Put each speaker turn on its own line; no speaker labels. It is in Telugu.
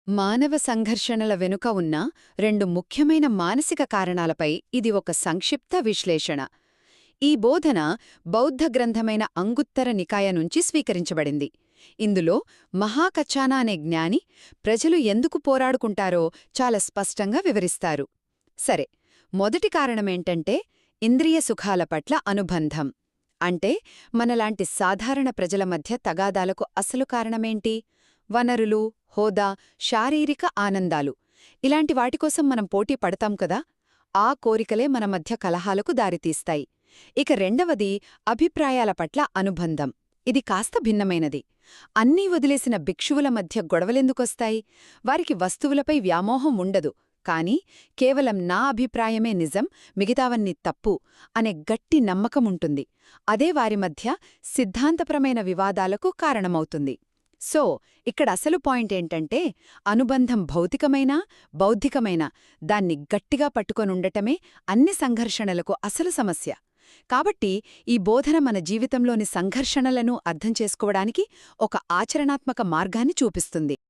మానవ సంఘర్షణల వెనుక ఉన్న రెండు ముఖ్యమైన మానసిక కారణాలపై ఇది ఒక సంక్షిప్త విశ్లేషణ. ఈ బోధన బౌద్ధ గ్రంథమైన అంగుత్తర నికాయ నుంచి స్వీకరించబడింది. ఇందులో మహాకచ్చాన అనే జ్ఞాని ప్రజలు ఎందుకు పోరాడుకుంటారో చాలా స్పష్టంగా వివరిస్తారు. సరే, మొదటి కారణమేంటంటే ఇంద్రియ సుఖాల పట్ల అనుబంధం. అంటే మనలాంటి సాధారణ ప్రజల మధ్య తగాదాలకు అసలు కారణమేంటి? వనరులు, హోదా, శారీరక ఆనందాలు. ఇలాంటి వాటికోసం మనం పోటీ పడతాం కదా. ఆ కోరికలే మన మధ్య కలహాలకు దారితీస్తాయి. ఇక రెండవది అభిప్రాయాల పట్ల అనుబంధం. ఇది కాస్త భిన్నమైనది. అన్నీ వదిలేసిన భిక్షువుల మధ్య గొడవలెందుకొస్తాయి? వారికి వస్తువులపై వ్యామోహం ఉండదు, కాని కేవలం నా అభిప్రాయమే నిజం, మిగతావన్నీ తప్పు అనే గట్టి నమ్మకముంటుంది. అదే వారి మధ్య సిద్ధాంతపరమైన వివాదాలకు కారణమవుతుంది. సో, ఇక్కడ అసలు పాయింట్ ఏంటంటే అనుబంధం భౌతికమైనా, బౌద్ధికమైనా దాన్ని గట్టిగా పట్టుకొనుండటమే అన్ని సంఘర్షణలకు అసలు సమస్య. కాబట్టి ఈ బోధన మన జీవితంలోని సంఘర్షణలను అర్థం చేసుకోవడానికి ఒక ఆచరణాత్మక మార్గాన్ని చూపిస్తుంది.